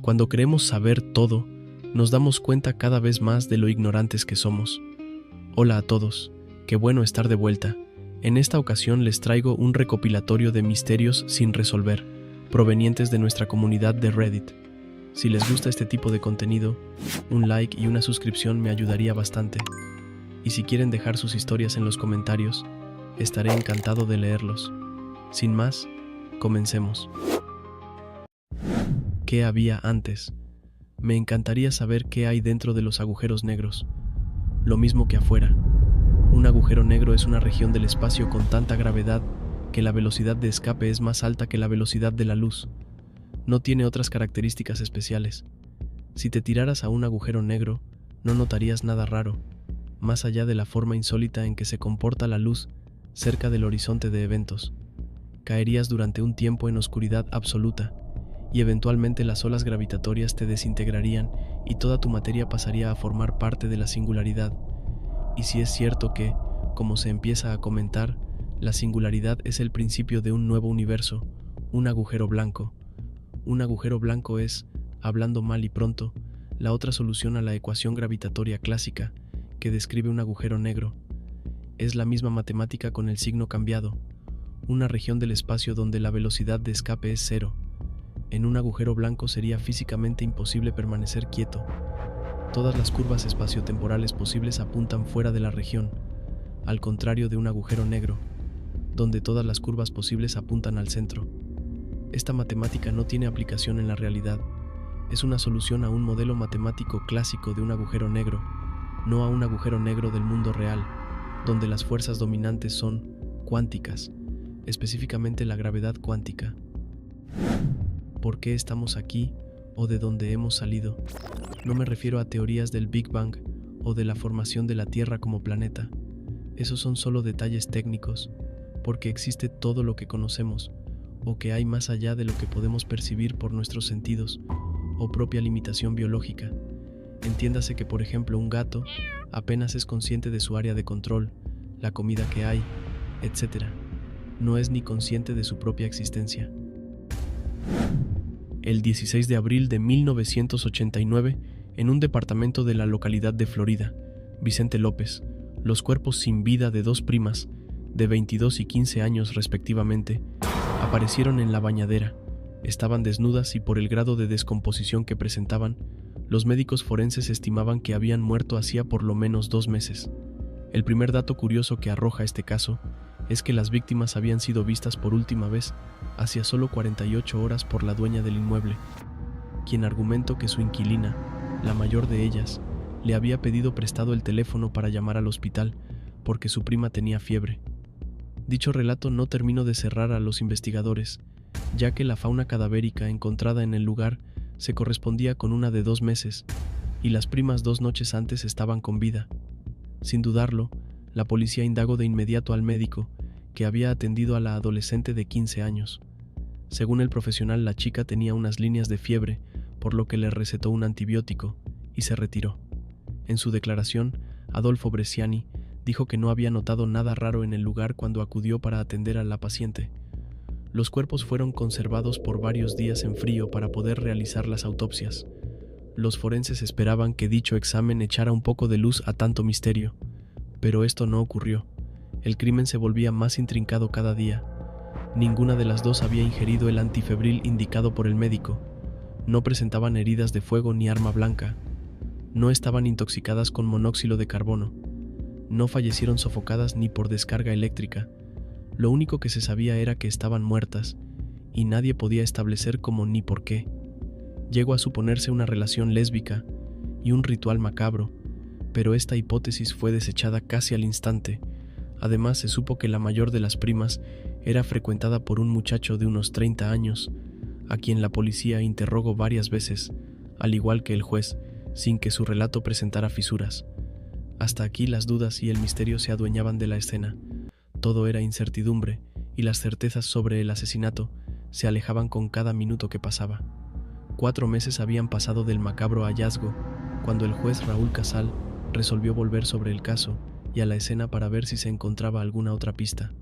Cuando creemos saber todo, nos damos cuenta cada vez más de lo ignorantes que somos. Hola a todos, qué bueno estar de vuelta. En esta ocasión les traigo un recopilatorio de misterios sin resolver, provenientes de nuestra comunidad de Reddit. Si les gusta este tipo de contenido, un like y una suscripción me ayudaría bastante. Y si quieren dejar sus historias en los comentarios, estaré encantado de leerlos. Sin más, comencemos. ¿Qué había antes? Me encantaría saber qué hay dentro de los agujeros negros. Lo mismo que afuera. Un agujero negro es una región del espacio con tanta gravedad que la velocidad de escape es más alta que la velocidad de la luz. No tiene otras características especiales. Si te tiraras a un agujero negro, no notarías nada raro, más allá de la forma insólita en que se comporta la luz cerca del horizonte de eventos. Caerías durante un tiempo en oscuridad absoluta, y eventualmente las olas gravitatorias te desintegrarían y toda tu materia pasaría a formar parte de la singularidad. Y si es cierto que, como se empieza a comentar, la singularidad es el principio de un nuevo universo, un agujero blanco. Un agujero blanco es, hablando mal y pronto, la otra solución a la ecuación gravitatoria clásica, que describe un agujero negro. Es la misma matemática con el signo cambiado, una región del espacio donde la velocidad de escape es cero. En un agujero blanco sería físicamente imposible permanecer quieto. Todas las curvas espaciotemporales posibles apuntan fuera de la región, al contrario de un agujero negro, donde todas las curvas posibles apuntan al centro. Esta matemática no tiene aplicación en la realidad. Es una solución a un modelo matemático clásico de un agujero negro, no a un agujero negro del mundo real, donde las fuerzas dominantes son cuánticas, específicamente la gravedad cuántica. ¿Por qué estamos aquí o de dónde hemos salido? No me refiero a teorías del Big Bang o de la formación de la Tierra como planeta. Esos son solo detalles técnicos, porque existe todo lo que conocemos, o que hay más allá de lo que podemos percibir por nuestros sentidos, o propia limitación biológica. Entiéndase que, por ejemplo, un gato apenas es consciente de su área de control, la comida que hay, etc. No es ni consciente de su propia existencia. El 16 de abril de 1989, en un departamento de la localidad de Florida, Vicente López, los cuerpos sin vida de dos primas, de 22 y 15 años respectivamente, aparecieron en la bañadera. Estaban desnudas y por el grado de descomposición que presentaban, los médicos forenses estimaban que habían muerto hacía por lo menos 2 meses. El primer dato curioso que arroja este caso es que las víctimas habían sido vistas por última vez hacía solo 48 horas por la dueña del inmueble, quien argumentó que su inquilina, la mayor de ellas, le había pedido prestado el teléfono para llamar al hospital porque su prima tenía fiebre. Dicho relato no terminó de cerrar a los investigadores, ya que la fauna cadavérica encontrada en el lugar se correspondía con una de 2 meses, y las primas 2 noches antes estaban con vida. Sin dudarlo, la policía indagó de inmediato al médico, que había atendido a la adolescente de 15 años. Según el profesional, la chica tenía unas líneas de fiebre, por lo que le recetó un antibiótico, y se retiró. En su declaración, Adolfo Bresciani dijo que no había notado nada raro en el lugar cuando acudió para atender a la paciente. Los cuerpos fueron conservados por varios días en frío para poder realizar las autopsias. Los forenses esperaban que dicho examen echara un poco de luz a tanto misterio, pero esto no ocurrió. El crimen se volvía más intrincado cada día. Ninguna de las dos había ingerido el antifebril indicado por el médico. No presentaban heridas de fuego ni arma blanca. No estaban intoxicadas con monóxido de carbono. No fallecieron sofocadas ni por descarga eléctrica. Lo único que se sabía era que estaban muertas, y nadie podía establecer cómo ni por qué. Llegó a suponerse una relación lésbica y un ritual macabro, pero esta hipótesis fue desechada casi al instante. Además, se supo que la mayor de las primas era frecuentada por un muchacho de unos 30 años, a quien la policía interrogó varias veces, al igual que el juez, sin que su relato presentara fisuras. Hasta aquí las dudas y el misterio se adueñaban de la escena. Todo era incertidumbre, y las certezas sobre el asesinato se alejaban con cada minuto que pasaba. 4 meses habían pasado del macabro hallazgo, cuando el juez Raúl Casal resolvió volver sobre el caso y a la escena para ver si se encontraba alguna otra pista.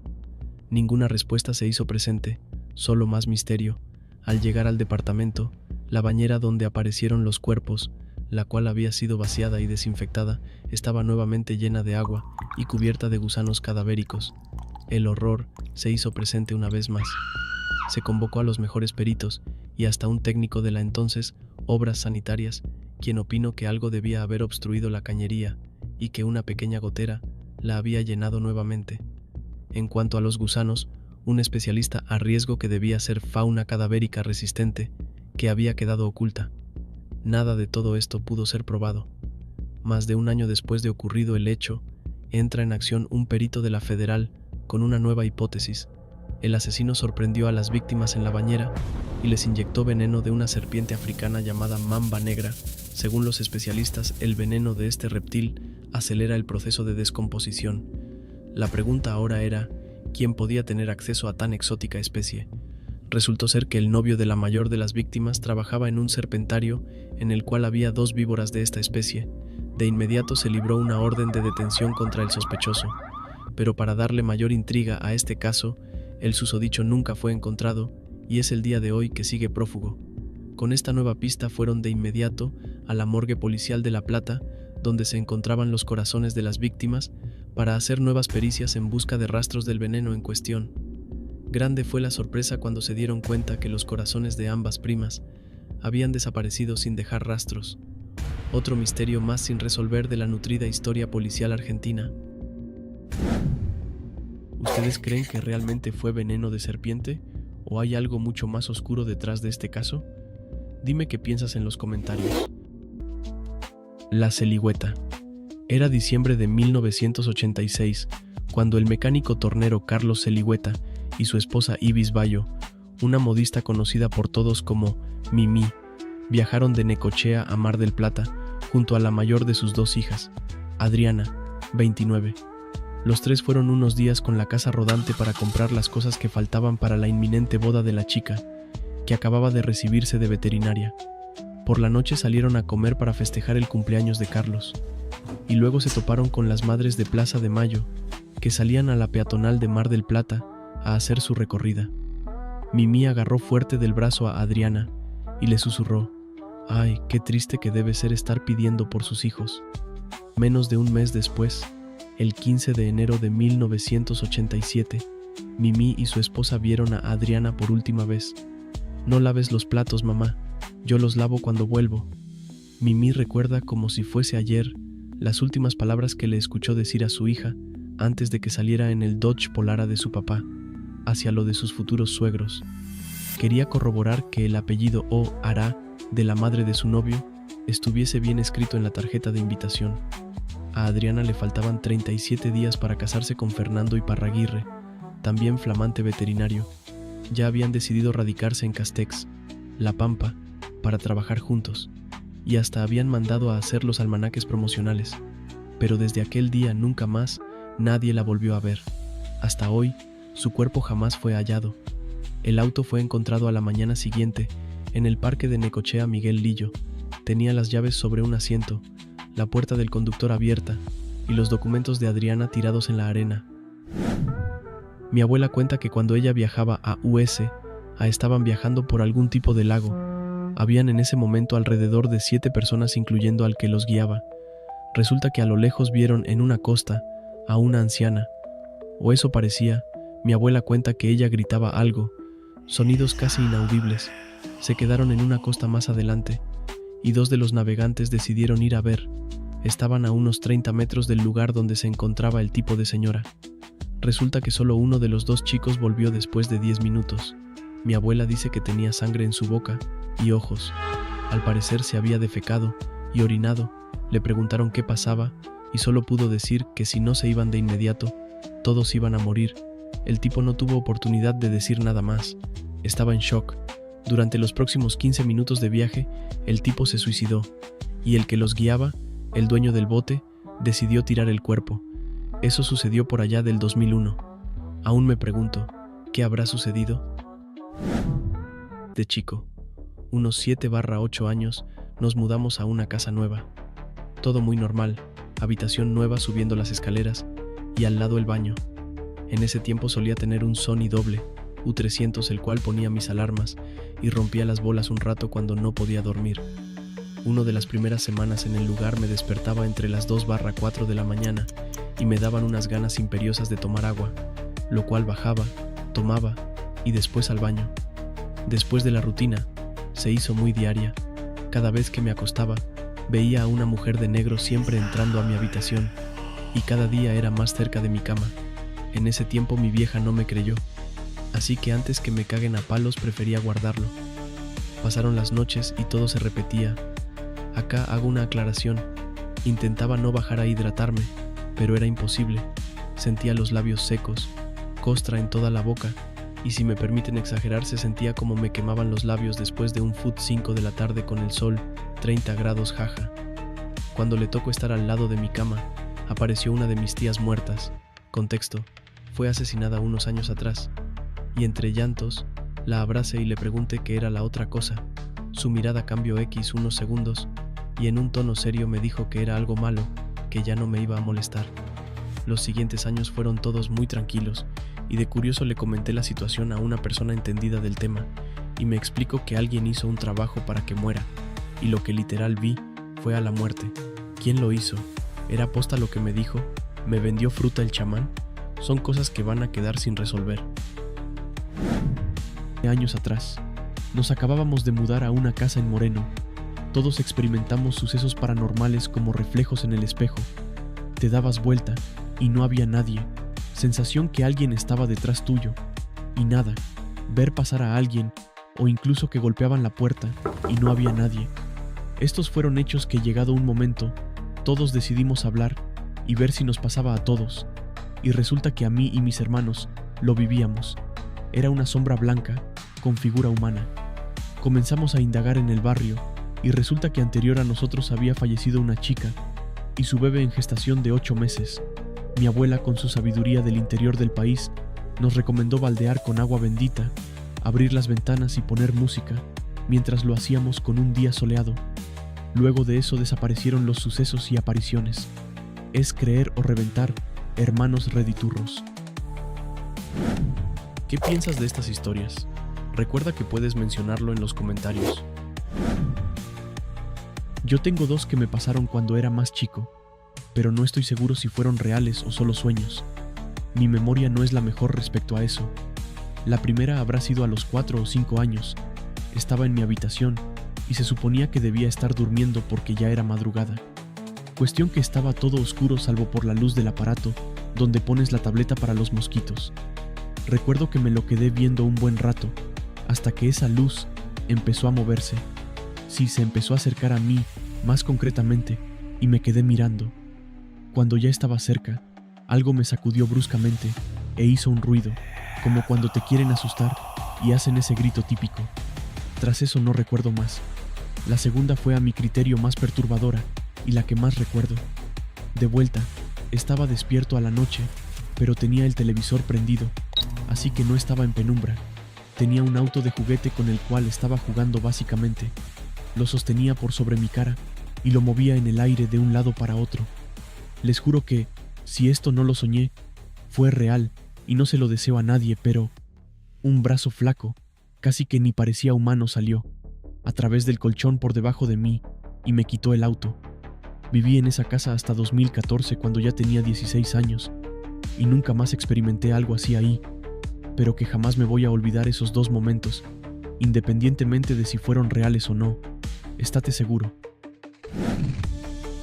Ninguna respuesta se hizo presente, solo más misterio. Al llegar al departamento, La bañera donde aparecieron los cuerpos, la cual había sido vaciada y desinfectada, estaba nuevamente llena de agua y cubierta de gusanos cadavéricos. El horror se hizo presente una vez más. Se convocó a los mejores peritos y hasta un técnico de la entonces Obras Sanitarias, quien opinó que algo debía haber obstruido la cañería y que una pequeña gotera la había llenado nuevamente. En cuanto a los gusanos, un especialista arriesgó que debía ser fauna cadavérica resistente que había quedado oculta. Nada de todo esto pudo ser probado. Más de un año después de ocurrido el hecho, entra en acción un perito de la Federal con una nueva hipótesis. El asesino sorprendió a las víctimas en la bañera y les inyectó veneno de una serpiente africana llamada mamba negra. Según los especialistas, el veneno de este reptil acelera el proceso de descomposición. La pregunta ahora era, ¿quién podía tener acceso a tan exótica especie? Resultó ser que el novio de la mayor de las víctimas trabajaba en un serpentario en el cual había 2 víboras de esta especie. De inmediato se libró una orden de detención contra el sospechoso, pero para darle mayor intriga a este caso, el susodicho nunca fue encontrado y es el día de hoy que sigue prófugo. Con esta nueva pista fueron de inmediato a la morgue policial de La Plata, donde se encontraban los corazones de las víctimas, para hacer nuevas pericias en busca de rastros del veneno en cuestión. Grande fue la sorpresa cuando se dieron cuenta que los corazones de ambas primas habían desaparecido sin dejar rastros. Otro misterio más sin resolver de la nutrida historia policial argentina. ¿Ustedes creen que realmente fue veneno de serpiente? ¿O hay algo mucho más oscuro detrás de este caso? Dime qué piensas en los comentarios. La Celigüeta. Era diciembre de 1986, cuando el mecánico tornero Carlos Celigüeta y su esposa Ibis Bayo, una modista conocida por todos como Mimi, viajaron de Necochea a Mar del Plata junto a la mayor de sus 2 hijas, Adriana, 29. Los 3 fueron unos días con la casa rodante para comprar las cosas que faltaban para la inminente boda de la chica, que acababa de recibirse de veterinaria. Por la noche salieron a comer para festejar el cumpleaños de Carlos, y luego se toparon con las madres de Plaza de Mayo, que salían a la peatonal de Mar del Plata a hacer su recorrida. Mimi agarró fuerte del brazo a Adriana y le susurró: «Ay, qué triste que debe ser estar pidiendo por sus hijos». Menos de un mes después, el 15 de enero de 1987, Mimi y su esposa vieron a Adriana por última vez. «No laves los platos, mamá, yo los lavo cuando vuelvo». Mimi recuerda como si fuese ayer las últimas palabras que le escuchó decir a su hija antes de que saliera en el Dodge Polara de su papá hacia lo de sus futuros suegros. Quería corroborar que el apellido O'Hara de la madre de su novio estuviese bien escrito en la tarjeta de invitación. A Adriana le faltaban 37 días para casarse con Fernando Iparraguirre, también flamante veterinario. Ya habían decidido radicarse en Castex, La Pampa, para trabajar juntos, y hasta habían mandado a hacer los almanaques promocionales. Pero desde aquel día nunca más nadie la volvió a ver. Hasta hoy, su cuerpo jamás fue hallado. El auto fue encontrado a la mañana siguiente en el parque de Necochea Miguel Lillo. Tenía las llaves sobre un asiento, la puerta del conductor abierta y los documentos de Adriana tirados en la arena. Mi abuela cuenta que cuando ella viajaba a estaban viajando por algún tipo de lago. Habían en ese momento alrededor de 7 personas, incluyendo al que los guiaba. Resulta que a lo lejos vieron en una costa a una anciana, o eso parecía. Mi abuela cuenta que ella gritaba algo, sonidos casi inaudibles. Se quedaron en una costa más adelante, y 2 de los navegantes decidieron ir a ver. Estaban a unos 30 metros del lugar donde se encontraba el tipo de señora. Resulta que solo uno de los 2 chicos volvió después de 10 minutos. Mi abuela dice que tenía sangre en su boca y ojos. Al parecer se había defecado y orinado. Le preguntaron qué pasaba y solo pudo decir que si no se iban de inmediato, todos iban a morir. El tipo no tuvo oportunidad de decir nada más. Estaba en shock. Durante los próximos 15 minutos de viaje, el tipo se suicidó, y el que los guiaba, el dueño del bote, decidió tirar el cuerpo. Eso sucedió por allá del 2001. Aún me pregunto, ¿qué habrá sucedido? De chico, unos 7/8 años, nos mudamos a una casa nueva. Todo muy normal, habitación nueva subiendo las escaleras, y al lado el baño. En ese tiempo solía tener un Sony doble, U300, el cual ponía mis alarmas y rompía las bolas un rato cuando no podía dormir. Una de las primeras semanas en el lugar me despertaba entre las 2/4 de la mañana y me daban unas ganas imperiosas de tomar agua, lo cual bajaba, tomaba y después al baño. Después de la rutina, se hizo muy diaria. Cada vez que me acostaba, veía a una mujer de negro siempre entrando a mi habitación y cada día era más cerca de mi cama. En ese tiempo mi vieja no me creyó, así que antes que me caguen a palos prefería guardarlo. Pasaron las noches y todo se repetía. Acá hago una aclaración. Intentaba no bajar a hidratarme, pero era imposible. Sentía los labios secos, costra en toda la boca, y si me permiten exagerar, se sentía como me quemaban los labios después de un food 5 de la tarde con el sol, 30 grados, jaja. Cuando le tocó estar al lado de mi cama, apareció una de mis tías muertas. Contexto: fue asesinada unos años atrás. Y entre llantos, la abracé y le pregunté qué era la otra cosa. Su mirada cambió unos segundos, y en un tono serio me dijo que era algo malo, que ya no me iba a molestar. Los siguientes años fueron todos muy tranquilos, y de curioso le comenté la situación a una persona entendida del tema, y me explicó que alguien hizo un trabajo para que muera, y lo que literal vi fue a la muerte. ¿Quién lo hizo? ¿Era posta lo que me dijo? ¿Me vendió fruta el chamán? Son cosas que van a quedar sin resolver. Años atrás, nos acabábamos de mudar a una casa en Moreno. Todos experimentamos sucesos paranormales como reflejos en el espejo. Te dabas vuelta y no había nadie. Sensación que alguien estaba detrás tuyo y nada. Ver pasar a alguien o incluso que golpeaban la puerta y no había nadie. Estos fueron hechos que, llegado un momento, todos decidimos hablar y ver si nos pasaba a todos. Y resulta que a mí y mis hermanos lo vivíamos. Era una sombra blanca con figura humana. Comenzamos a indagar en el barrio y resulta que anterior a nosotros había fallecido una chica y su bebé en gestación de 8 meses. Mi abuela, con su sabiduría del interior del país, nos recomendó baldear con agua bendita, abrir las ventanas y poner música, mientras lo hacíamos con un día soleado. Luego de eso desaparecieron los sucesos y apariciones. Es creer o reventar, hermanos rediturros. ¿Qué piensas de estas historias? Recuerda que puedes mencionarlo en los comentarios. Yo tengo 2 que me pasaron cuando era más chico, pero no estoy seguro si fueron reales o solo sueños. Mi memoria no es la mejor respecto a eso. La primera habrá sido a los 4 o 5 años. Estaba en mi habitación y se suponía que debía estar durmiendo porque ya era madrugada. Cuestión que estaba todo oscuro salvo por la luz del aparato donde pones la tableta para los mosquitos. Recuerdo que me lo quedé viendo un buen rato, hasta que esa luz empezó a moverse. Sí, se empezó a acercar a mí, más concretamente, y me quedé mirando. Cuando ya estaba cerca, algo me sacudió bruscamente e hizo un ruido, como cuando te quieren asustar y hacen ese grito típico. Tras eso no recuerdo más. La segunda fue a mi criterio más perturbadora y la que más recuerdo. De vuelta, estaba despierto a la noche, pero tenía el televisor prendido, así que no estaba en penumbra. Tenía un auto de juguete con el cual estaba jugando básicamente. Lo sostenía por sobre mi cara y lo movía en el aire de un lado para otro. Les juro que, si esto no lo soñé, fue real y no se lo deseo a nadie, pero un brazo flaco, casi que ni parecía humano, salió a través del colchón por debajo de mí y me quitó el auto. Viví en esa casa hasta 2014, cuando ya tenía 16 años, y nunca más experimenté algo así ahí, pero que jamás me voy a olvidar esos 2 momentos, independientemente de si fueron reales o no. Estate seguro.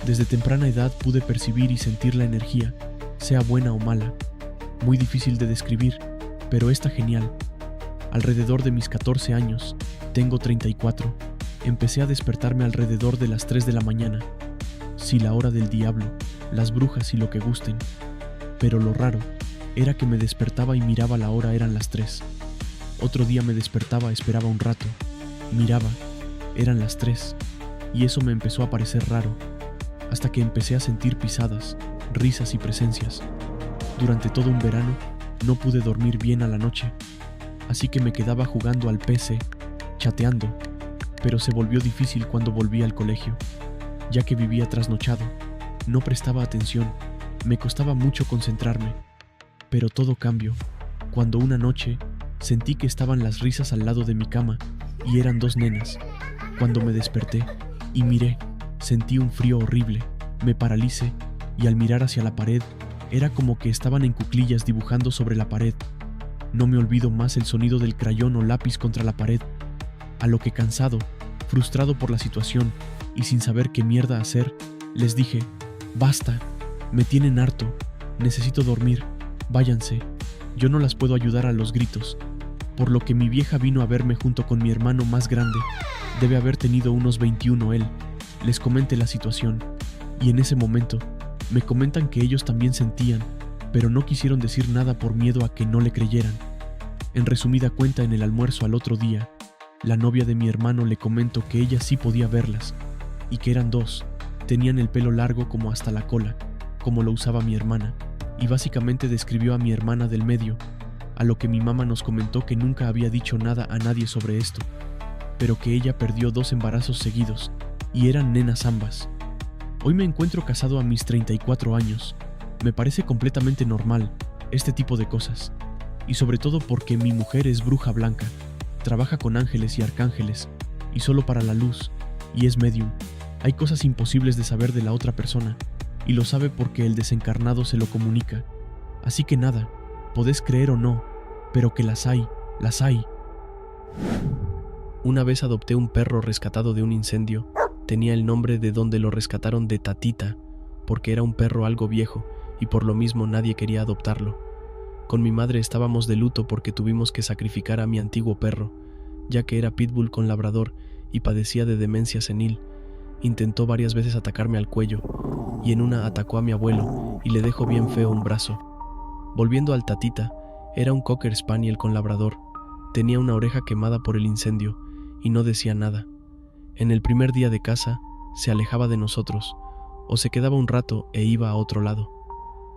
Desde temprana edad pude percibir y sentir la energía, sea buena o mala. Muy difícil de describir, pero está genial. Alrededor de mis 14 años, tengo 34, empecé a despertarme alrededor de las 3 de la mañana. Sí, la hora del diablo, las brujas y lo que gusten. Pero lo raro era que me despertaba y miraba la hora, eran las 3. Otro día me despertaba, esperaba un rato, miraba, eran las 3, y eso me empezó a parecer raro, hasta que empecé a sentir pisadas, risas y presencias. Durante todo un verano no pude dormir bien a la noche, así que me quedaba jugando al PC, chateando, pero se volvió difícil cuando volví al colegio, ya que vivía trasnochado, no prestaba atención, me costaba mucho concentrarme. Pero todo cambió cuando una noche Sentí que estaban las risas al lado de mi cama y eran 2 nenas. Cuando me desperté y miré, sentí un frío horrible, me paralicé y al mirar hacia la pared, era como que estaban en cuclillas dibujando sobre la pared. No me olvido más el sonido del crayón o lápiz contra la pared, a lo que cansado, frustrado por la situación y sin saber qué mierda hacer, les dije: basta, me tienen harto, necesito dormir, váyanse, yo no las puedo ayudar a los gritos. Por lo que mi vieja vino a verme junto con mi hermano más grande, debe haber tenido unos 21 él. Les comenté la situación y en ese momento me comentan que ellos también sentían, pero no quisieron decir nada por miedo a que no le creyeran. En resumida cuenta, en el almuerzo al otro día, la novia de mi hermano le comentó que ella sí podía verlas y que eran 2, tenían el pelo largo como hasta la cola, como lo usaba mi hermana, y básicamente describió a mi hermana del medio, a lo que mi mamá nos comentó que nunca había dicho nada a nadie sobre esto, pero que ella perdió 2 embarazos seguidos y eran nenas ambas. Hoy me encuentro casado a mis 34 años. Me parece completamente normal este tipo de cosas, y sobre todo porque mi mujer es bruja blanca, trabaja con ángeles y arcángeles, y solo para la luz, y es medium. Hay cosas imposibles de saber de la otra persona, y lo sabe porque el desencarnado se lo comunica. Así que nada, podés creer o no, pero que las hay, las hay. Una vez adopté un perro rescatado de un incendio. Tenía el nombre de donde lo rescataron, de Tatita, porque era un perro algo viejo y por lo mismo nadie quería adoptarlo. Con mi madre estábamos de luto porque tuvimos que sacrificar a mi antiguo perro, ya que era pitbull con labrador y padecía de demencia senil. Intentó varias veces atacarme al cuello y en una atacó a mi abuelo y le dejó bien feo un brazo. Volviendo al Tatita, era un cocker spaniel con labrador. Tenía una oreja quemada por el incendio y no decía nada. En el primer día de casa, se alejaba de nosotros, o se quedaba un rato e iba a otro lado.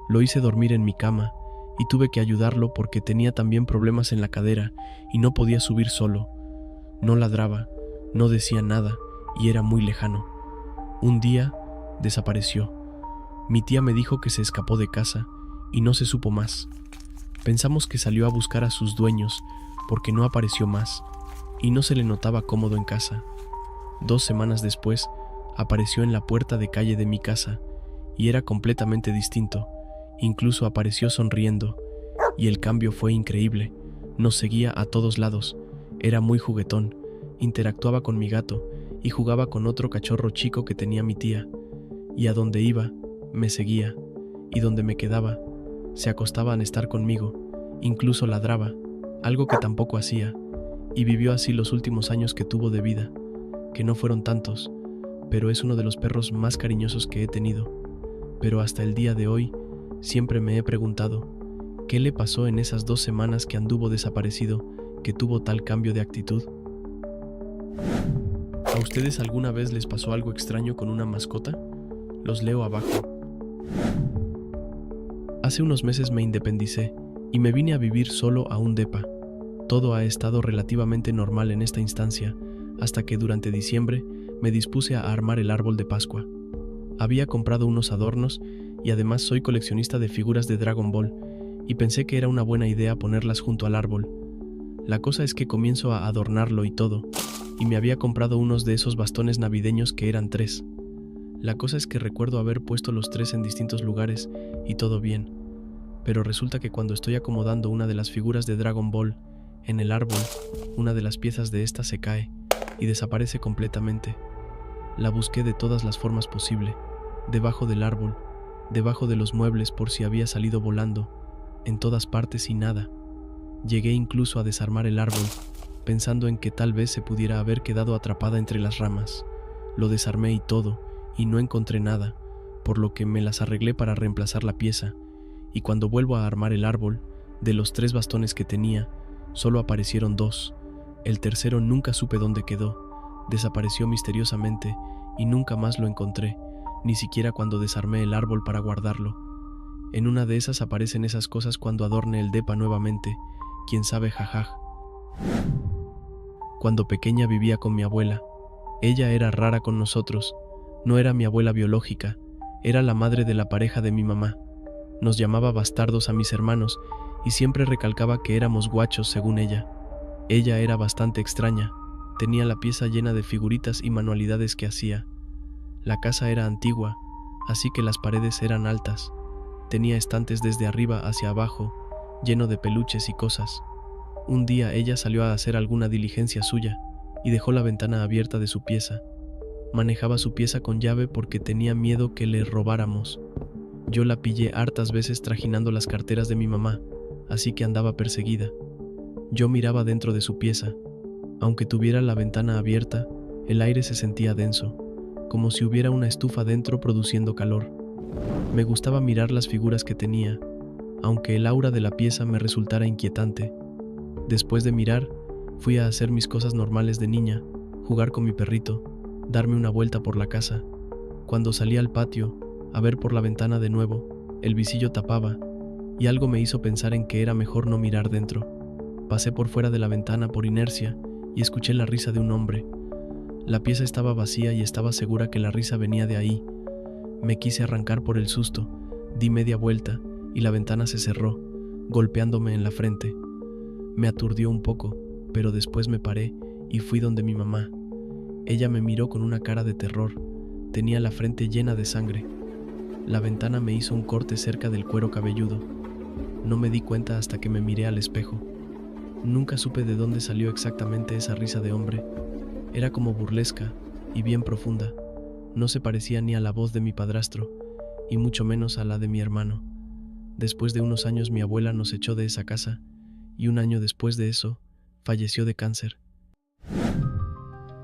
Lo hice dormir en mi cama, y tuve que ayudarlo porque tenía también problemas en la cadera y no podía subir solo. No ladraba, no decía nada, y era muy lejano. Un día, desapareció. Mi tía me dijo que se escapó de casa, y no se supo más. Pensamos que salió a buscar a sus dueños, porque no apareció más, y no se le notaba cómodo en casa. 2 semanas después, apareció en la puerta de calle de mi casa, y era completamente distinto. Incluso apareció sonriendo, y el cambio fue increíble. Nos seguía a todos lados, era muy juguetón, interactuaba con mi gato, y jugaba con otro cachorro chico que tenía mi tía. Y a donde iba, me seguía, y donde me quedaba, se acostaba a estar conmigo, incluso ladraba, algo que tampoco hacía, y vivió así los últimos años que tuvo de vida. Que no fueron tantos, pero es uno de los perros más cariñosos que he tenido. Pero hasta el día de hoy, siempre me he preguntado, ¿qué le pasó en esas 2 semanas que anduvo desaparecido, que tuvo tal cambio de actitud? ¿A ustedes alguna vez les pasó algo extraño con una mascota? Los leo abajo. Hace unos meses me independicé y me vine a vivir solo a un depa. Todo ha estado relativamente normal en esta instancia, hasta que durante diciembre me dispuse a armar el árbol de Pascua. Había comprado unos adornos y además soy coleccionista de figuras de Dragon Ball y pensé que era una buena idea ponerlas junto al árbol. La cosa es que comienzo a adornarlo y todo, y me había comprado unos de esos bastones navideños que eran 3. La cosa es que recuerdo haber puesto los 3 en distintos lugares y todo bien, pero resulta que cuando estoy acomodando una de las figuras de Dragon Ball en el árbol, una de las piezas de esta se cae y desaparece completamente. La busqué de todas las formas posible, debajo del árbol, debajo de los muebles por si había salido volando, en todas partes y nada. Llegué incluso a desarmar el árbol, pensando en que tal vez se pudiera haber quedado atrapada entre las ramas. Lo desarmé y todo, y no encontré nada, por lo que me las arreglé para reemplazar la pieza, y cuando vuelvo a armar el árbol, de los 3 bastones que tenía, solo aparecieron 2. El tercero nunca supe dónde quedó, desapareció misteriosamente y nunca más lo encontré, ni siquiera cuando desarmé el árbol para guardarlo. En una de esas aparecen esas cosas cuando adorne el depa nuevamente, quién sabe, jajaj. Cuando pequeña vivía con mi abuela. Ella era rara con nosotros, no era mi abuela biológica, era la madre de la pareja de mi mamá. Nos llamaba bastardos a mis hermanos y siempre recalcaba que éramos guachos según ella. Ella era bastante extraña, tenía la pieza llena de figuritas y manualidades que hacía. La casa era antigua, así que las paredes eran altas. Tenía estantes desde arriba hacia abajo, lleno de peluches y cosas. Un día ella salió a hacer alguna diligencia suya y dejó la ventana abierta de su pieza. Manejaba su pieza con llave porque tenía miedo que le robáramos. Yo la pillé hartas veces trajinando las carteras de mi mamá, así que andaba perseguida. Yo miraba dentro de su pieza. Aunque tuviera la ventana abierta, el aire se sentía denso, como si hubiera una estufa dentro produciendo calor. Me gustaba mirar las figuras que tenía, aunque el aura de la pieza me resultara inquietante. Después de mirar, fui a hacer mis cosas normales de niña, jugar con mi perrito, darme una vuelta por la casa. Cuando salí al patio, a ver por la ventana de nuevo, el visillo tapaba, y algo me hizo pensar en que era mejor no mirar dentro. Pasé por fuera de la ventana por inercia y escuché la risa de un hombre. La pieza estaba vacía y estaba segura que la risa venía de ahí. Me quise arrancar por el susto, di media vuelta y la ventana se cerró, golpeándome en la frente. Me aturdió un poco, pero después me paré y fui donde mi mamá. Ella me miró con una cara de terror, tenía la frente llena de sangre. La ventana me hizo un corte cerca del cuero cabelludo. No me di cuenta hasta que me miré al espejo. Nunca supe de dónde salió exactamente esa risa de hombre. Era como burlesca y bien profunda. No se parecía ni a la voz de mi padrastro, y mucho menos a la de mi hermano. Después de unos años mi abuela nos echó de esa casa, y un año después de eso, falleció de cáncer.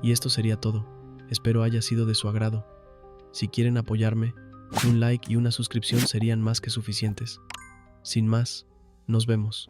Y esto sería todo. Espero haya sido de su agrado. Si quieren apoyarme, un like y una suscripción serían más que suficientes. Sin más, nos vemos.